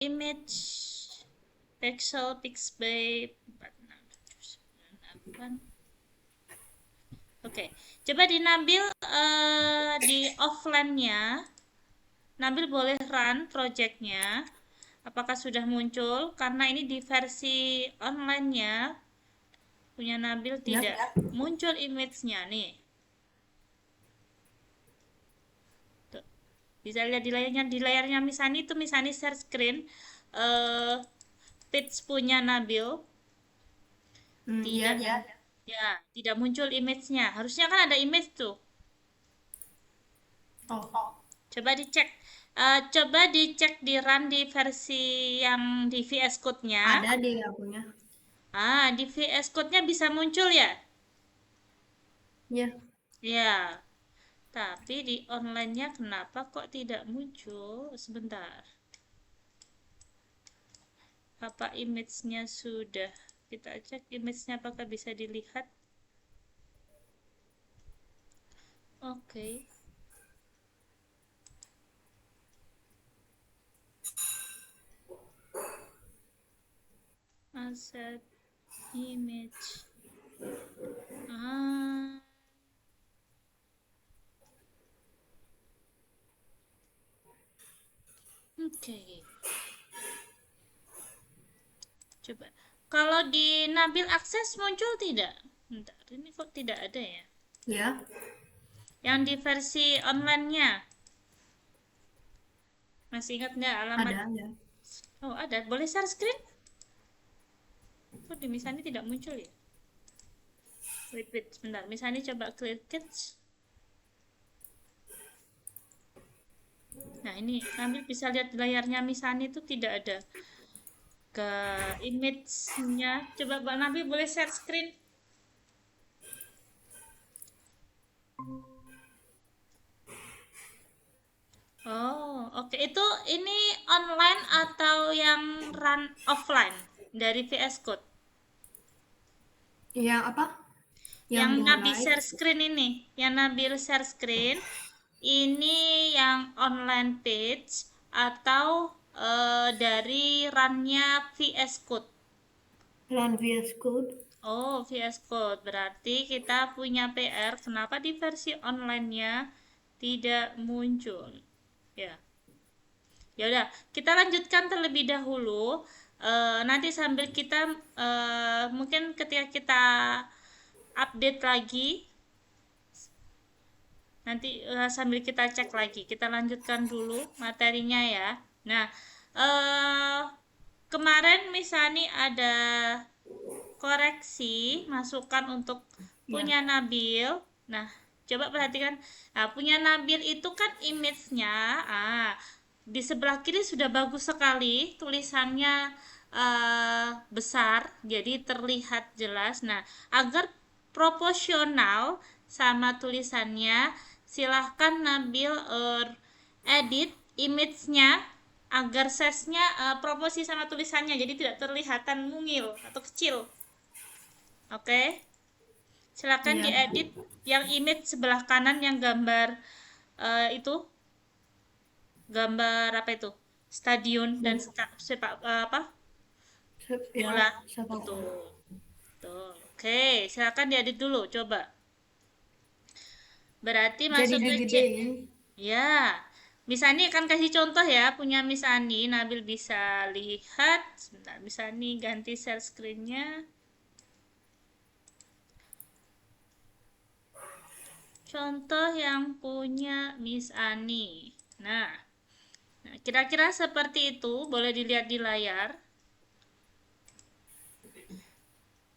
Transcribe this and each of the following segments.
image pixel pixbay 4698. Oke, coba di Nabil di offline-nya, Nabil boleh run project-nya. Apakah sudah muncul? Karena ini di versi online-nya punya Nabil tidak muncul image-nya nih. Tuh. Bisa lihat di layarnya Misani itu Misani share screen page punya Nabil. Tidak. Iya. Ya, tidak muncul image-nya. Harusnya kan ada image tuh. Oh, Coba dicek. Coba dicek di run di versi yang di VS Code-nya. ada deh akunya. Di VS Code-nya bisa muncul ya? Iya. Ya. Tapi di online-nya kenapa kok tidak muncul? Sebentar. Apa image-nya sudah? Kita cek image-nya apakah bisa dilihat. Oke. Asset image. Oke. Coba. Kalau di Nabil Akses muncul tidak? Bentar, ini kok tidak ada ya? Ya. Yang di versi online-nya. Masih ingat nggak alamat? Ada. Oh, ada. Boleh share screen? Kok di Misani tidak muncul ya? Wait, sebentar. Misani coba clear cache. Nah, ini Nabil bisa lihat di layarnya Misani itu tidak ada ke image-nya. Coba Mbak Nabil boleh share screen? Oh, oke. Itu ini online atau yang run offline dari VS Code? Yang apa? Yang Nabil Live. share screen ini, yang Nabil share screen ini yang online page atau dari runnya VS Code? Run VS Code. Oh, VS Code. Berarti kita punya PR. Kenapa di versi online-nya tidak muncul? Ya. Ya udah, kita lanjutkan terlebih dahulu. Nanti sambil kita mungkin ketika kita update lagi, nanti sambil kita cek lagi. Kita lanjutkan dulu materinya ya. Nah, kemarin misalnya ada koreksi masukan untuk punya Nabil. Nah, coba perhatikan. Nah, punya Nabil itu kan image-nya di sebelah kiri sudah bagus sekali, tulisannya besar, jadi terlihat jelas. Nah, agar proporsional sama tulisannya, silahkan Nabil edit image-nya agar size-nya proporsi sama tulisannya, jadi tidak terlihatan mungil atau kecil. Oke, silakan diedit yang image sebelah kanan yang gambar itu gambar apa itu stadion dan sepak apa bola betul. Betul. Oke, silakan diedit dulu coba. Berarti masuk ke C. Ya, Miss Ani akan kasih contoh ya, punya Miss Ani. Nabil bisa lihat. Sebentar, Miss Ani ganti share screen-nya. Contoh yang punya Miss Ani. Nah, kira-kira seperti itu, boleh dilihat di layar.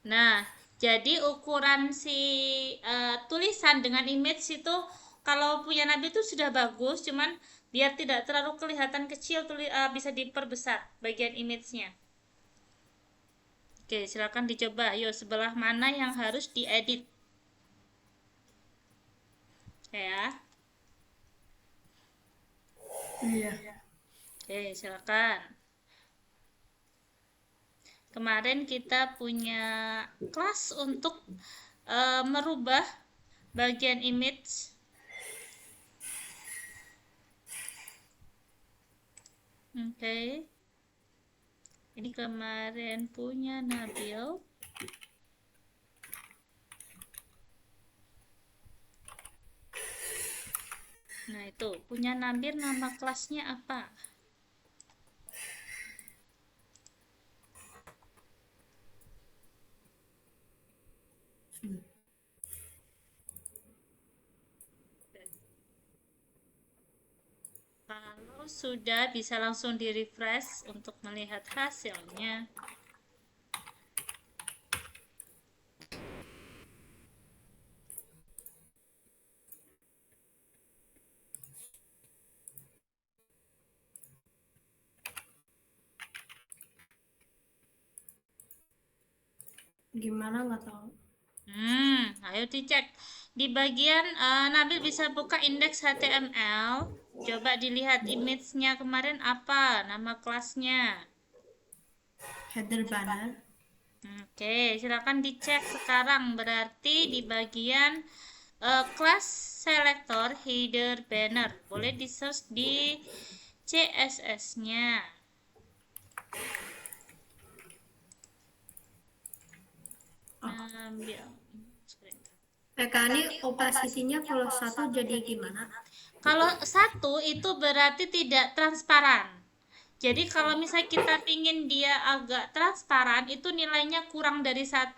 Nah, jadi ukuran si tulisan dengan image itu kalau punya Nabi itu sudah bagus, cuman biar tidak terlalu kelihatan kecil, bisa diperbesar bagian image-nya. Oke, silakan dicoba. Yuk, sebelah mana yang harus diedit? Ya. Iya. Oke, silakan. Kemarin kita punya kelas untuk merubah bagian image. Oke. Ini kemarin punya Nabil. Nah, itu punya Nabil, nama kelasnya apa? Kalau sudah, bisa langsung di-refresh untuk melihat hasilnya. Gimana nggak tahu. Ayo dicek. Di bagian Nabil bisa buka indeks HTML. Coba dilihat image-nya kemarin apa nama kelasnya. Header banner. Oke, silakan dicek sekarang. Berarti di bagian class selector header banner. Boleh di search di CSS-nya. Ambil. Kak, ini opacity-nya kalau 1 jadi gimana? Kalau 1 itu berarti tidak transparan. Jadi kalau misalnya kita pingin dia agak transparan, itu nilainya kurang dari 1.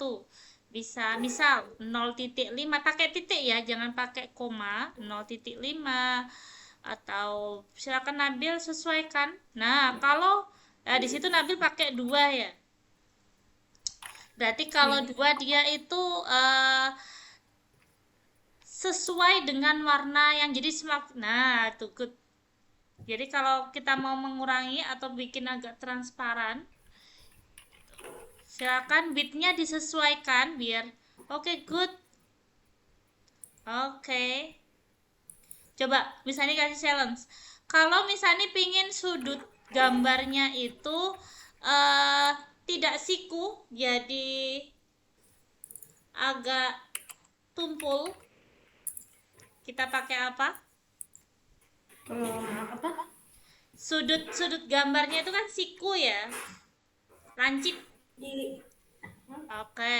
Bisa misal 0,5, pakai titik ya, jangan pakai koma, 0,5 atau silakan Nabil sesuaikan. Nah, kalau di situ Nabil pakai 2 ya. Berarti kalau 2 dia itu sesuai dengan warna yang jadi nah, tuh good. Jadi kalau kita mau mengurangi atau bikin agak transparan, silakan width-nya disesuaikan biar oke, good. Oke. Coba misalnya kasih challenge. Kalau misalnya pingin sudut gambarnya itu tidak siku, jadi agak tumpul, kita pakai apa? Apa? Sudut gambarnya itu kan siku ya, lancip. Oke,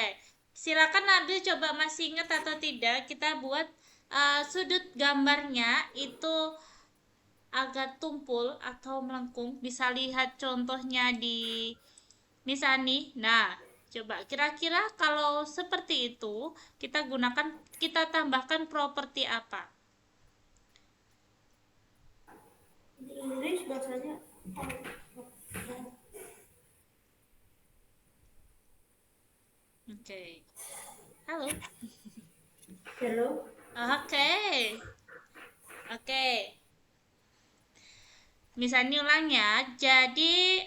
silakan Nabil coba masih ingat atau tidak, kita buat sudut gambarnya itu agak tumpul atau melengkung. Bisa lihat contohnya di Misani. Nah, coba kira-kira kalau seperti itu, kita tambahkan properti apa? Di Inggris bahasanya Oke. Halo. hello. Oke. Oke. Misalnya ulang ya. Jadi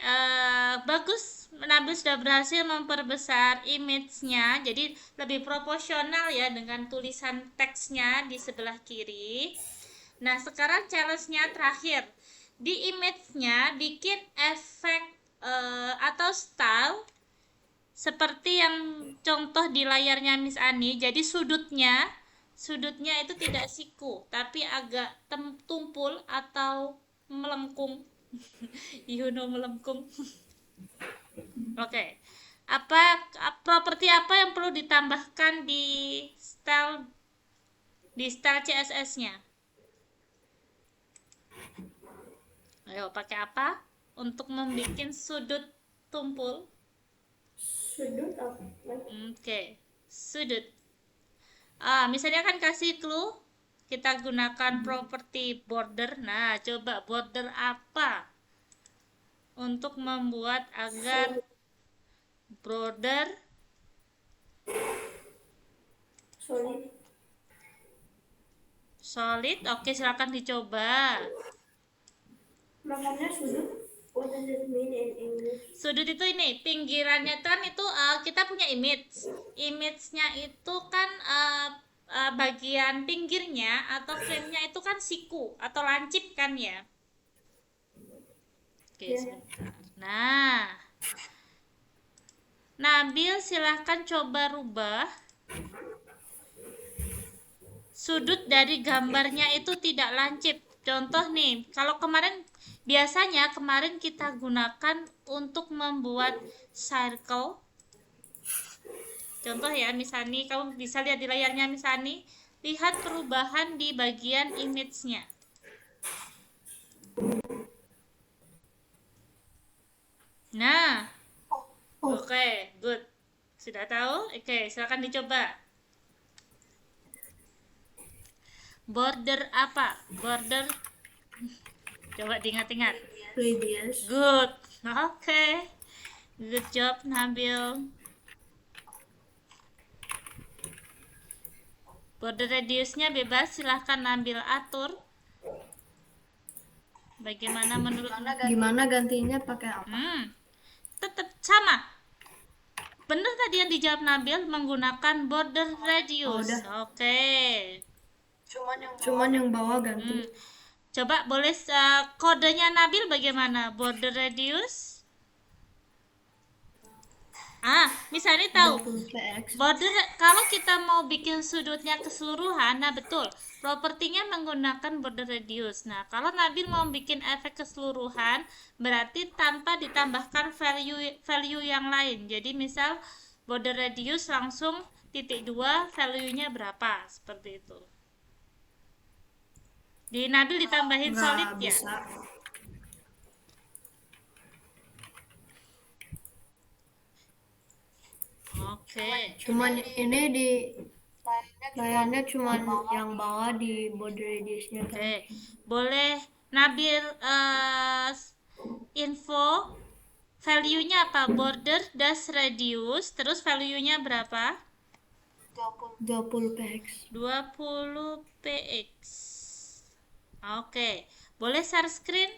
bagus, Nabil sudah berhasil memperbesar image-nya. Jadi lebih proporsional ya dengan tulisan teksnya di sebelah kiri. Nah, sekarang challenge-nya terakhir. Di image-nya bikin efek atau style seperti yang contoh di layarnya Miss Ani. Jadi sudutnya itu tidak siku, tapi agak tumpul atau melengkung. Melengkung. Oke. Apa properti apa yang perlu ditambahkan di style CSS-nya? Ayo, pakai apa untuk membuat sudut tumpul? Sudut apa? Oke, sudut. Misalnya kan kasih clue, kita gunakan properti border. Nah, coba border apa untuk membuat agar border solid. Oke, silakan dicoba. Makanya sudut. What does it mean in English? Sudut itu ini, pinggirannya kan itu kita punya image. Image-nya itu kan bagian pinggirnya atau frame-nya itu kan siku atau lancip kan ya. Oke, sebentar. Nah, Nabil silahkan coba rubah sudut dari gambarnya itu tidak lancip. contoh nih, kalau biasanya kemarin kita gunakan untuk membuat circle. Contoh ya, misalnya kamu bisa lihat di layarnya, misalnya lihat perubahan di bagian image-nya. Nah, oke, good. Sudah tahu? Oke, silakan dicoba. Border apa? Border. Coba diingat-ingat. Radius. Good. Oke. Good job, Nabil. Border radiusnya bebas, silahkan Nabil atur. Bagaimana menurut? Gimana gantinya pakai apa? Tetap sama. Benar tadi yang dijawab Nabil, menggunakan border radius. Oke. Cuman yang bawah ganti. Coba boleh kodenya Nabil bagaimana? Border radius? Misalnya tahu 20 px. border, kalau kita mau bikin sudutnya keseluruhan, nah betul, propertinya menggunakan border radius. Nah, kalau Nabil mau bikin efek keseluruhan, berarti tanpa ditambahkan value yang lain. Jadi misal border radius langsung titik 2, value-nya berapa, seperti itu. Di Nabil ditambahin solid ya. Bisa. Oke. Cuman ini di layarnya cuman yang bawah di border radiusnya kan. Oke. Boleh Nabil info value-nya apa? Border dash radius, terus value-nya berapa? 20 px. 20 px. Oke. Boleh share screen?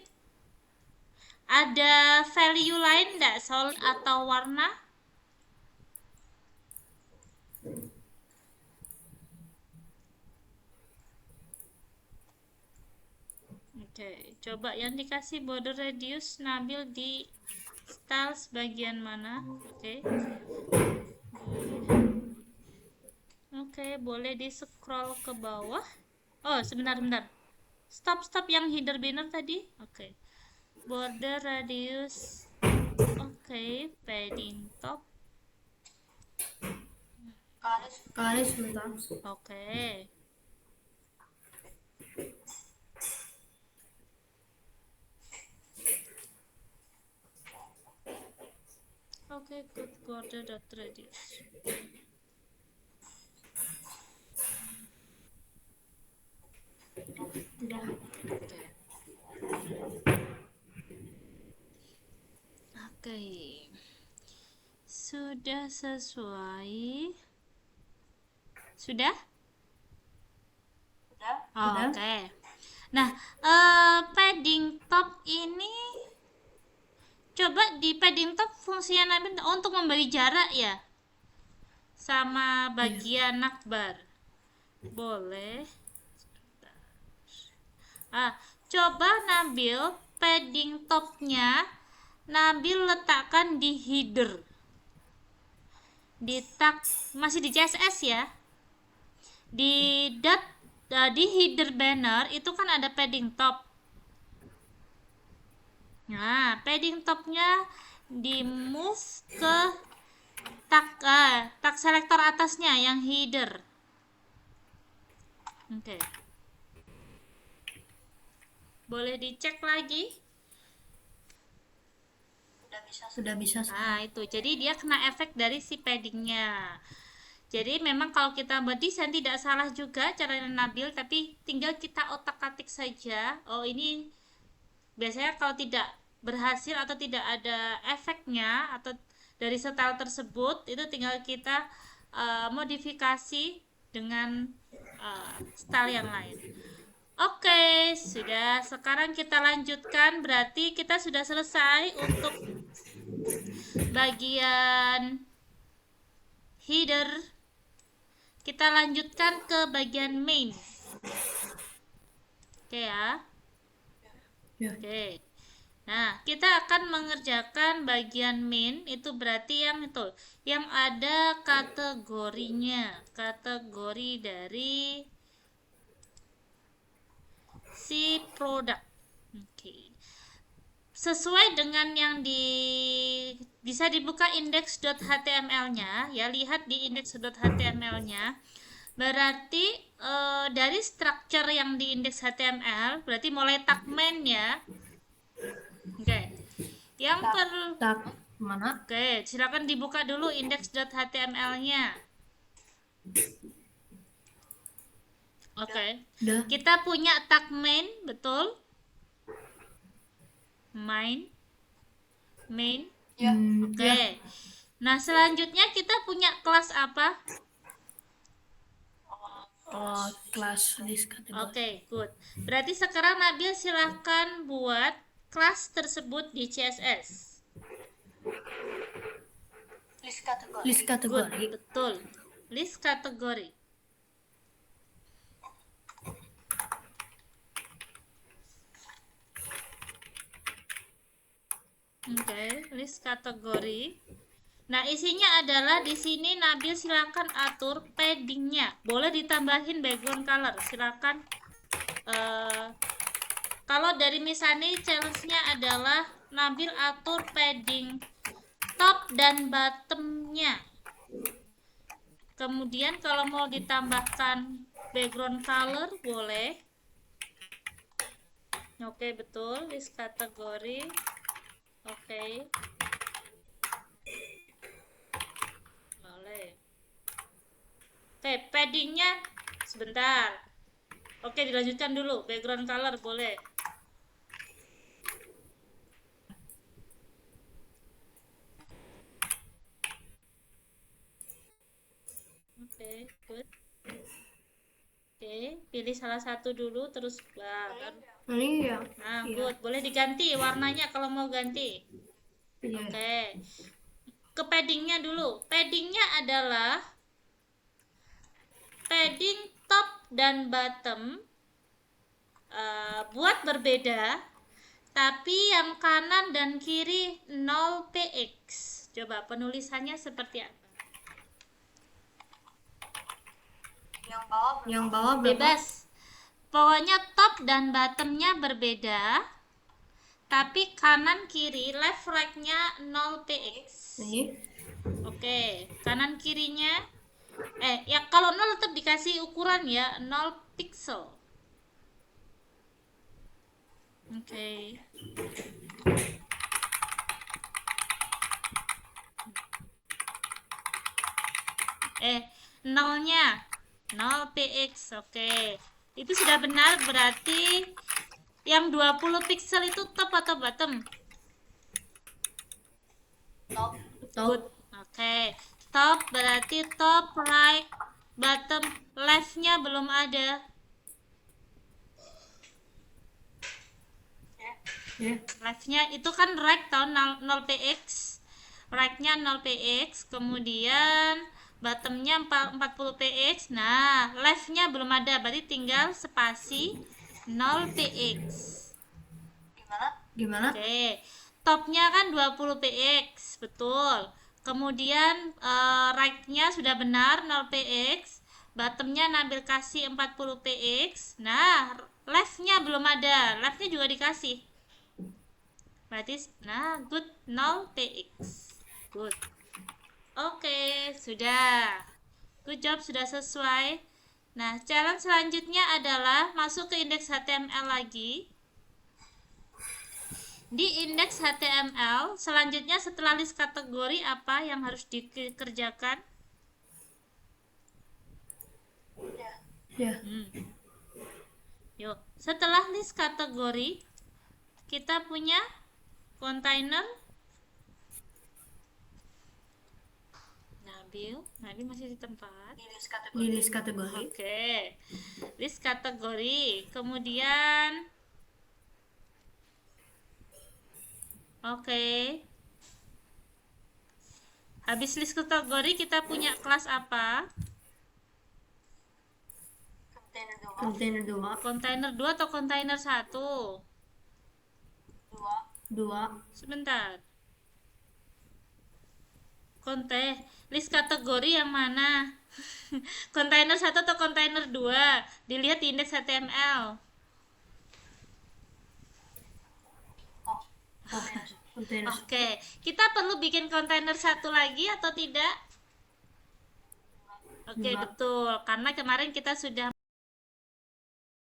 Ada value lain enggak, solid atau warna? Oke, coba yang dikasih border radius Nabil di styles bagian mana? Oke, boleh di scroll ke bawah. Oh, sebentar. Stop yang header banner tadi. Oke. Border radius. Oke, padding top. Kali sebentar. Oke. Oke, good border dot radius. Udah. Oke. Sudah sesuai. Sudah? Sudah. Oke. Nah, padding top ini coba di padding top fungsinya Nabil untuk memberi jarak ya sama bagian nakbar. Boleh. Coba Nabil padding topnya Nabil letakkan di header. Di tag masih di CSS ya. Di header banner itu kan ada padding top. Nah, padding topnya di move ke tag selektor atasnya yang header. Oke. Boleh dicek lagi. Sudah bisa. Itu. Jadi dia kena efek dari si paddingnya. Jadi memang kalau kita berdesain tidak salah juga caranya Nabil, tapi tinggal kita otak-atik saja. Oh, ini biasanya kalau tidak berhasil atau tidak ada efeknya atau dari style tersebut, itu tinggal kita modifikasi dengan style yang lain. Oke, sudah. Sekarang kita lanjutkan. Berarti kita sudah selesai untuk bagian header. Kita lanjutkan ke bagian main. Oke ya. Oke. Nah, kita akan mengerjakan bagian main, itu berarti yang ada kategorinya. Kategori dari si produk. Oke. Sesuai dengan yang bisa dibuka index.html-nya ya, lihat di index.html-nya. Berarti dari structure yang di index HTML berarti mulai tag main ya. Oke. Yang perlu Mana? Oke, silakan dibuka dulu index.html-nya. Oke. Udah. Kita punya tag main, betul? Main. Ya. Oke. Ya. Nah, selanjutnya kita punya kelas apa? Kelas list kategori. Oke, good. Berarti sekarang Nabil silahkan buat kelas tersebut di CSS. List Good, kategori. betul. List kategori. Oke, list kategori. Nah, isinya adalah di sini Nabil silakan atur paddingnya. Boleh ditambahin background color. Silakan. Kalau dari Misani challenge-nya adalah Nabil atur padding top dan bottom-nya. Kemudian kalau mau ditambahkan background color boleh. Oke, betul. List kategori. Oke. Boleh. Oke, paddingnya sebentar. Oke, dilanjutkan dulu. Background color boleh. Oke, good. Oke, pilih salah satu dulu terus baru. Ini ya. Nah, Iya. good. Boleh diganti warnanya kalau mau ganti. Iya. Oke. Ke paddingnya dulu. Paddingnya adalah padding top dan bottom buat berbeda, tapi yang kanan dan kiri 0 px. Coba penulisannya seperti apa? Yang bawah berapa? Bebas. Pokoknya top dan bottomnya berbeda, tapi kanan kiri left right-nya 0 px. Ini. Oke, kanan kirinya ya kalau 0 tetap dikasih ukuran ya, 0 pixel. Oke. Nolnya 0 px. Oke. Itu sudah benar, berarti yang 20 pixel itu top atau bottom? Top. Good. Oke. Top berarti top, right, bottom, left-nya belum ada. Ya. Left-nya itu kan right tahun 0 px. Right-nya 0 px, kemudian bottom-nya 40 px. Nah, left-nya belum ada, berarti tinggal spasi 0 px. Gimana? Oke. Top-nya kan 20 px, betul. Kemudian right-nya sudah benar 0 px, bottom-nya Nabil kasih 40 px. Nah, left-nya belum ada, left-nya juga dikasih. Berarti nah good 0 px. Good. Oke, sudah. Good job, sudah sesuai. Nah, challenge selanjutnya adalah masuk ke indeks HTML lagi. Di indeks HTML, selanjutnya setelah list kategori apa yang harus dikerjakan? Ya. Yuk, setelah list kategori, kita punya kontainer. Nabil masih di tempat. Di list kategori. Oke. List kategori. Kemudian oke. Habis list kategori kita punya kelas apa? Kontainer 2. Kontainer 2 atau kontainer 1? 2. Sebentar. List kategori yang mana? Kontainer 1 atau kontainer 2? Dilihat di indeks HTML. kontainer. Oke, kita perlu bikin kontainer satu lagi atau tidak? Oke, Enggak. betul. Karena kemarin kita sudah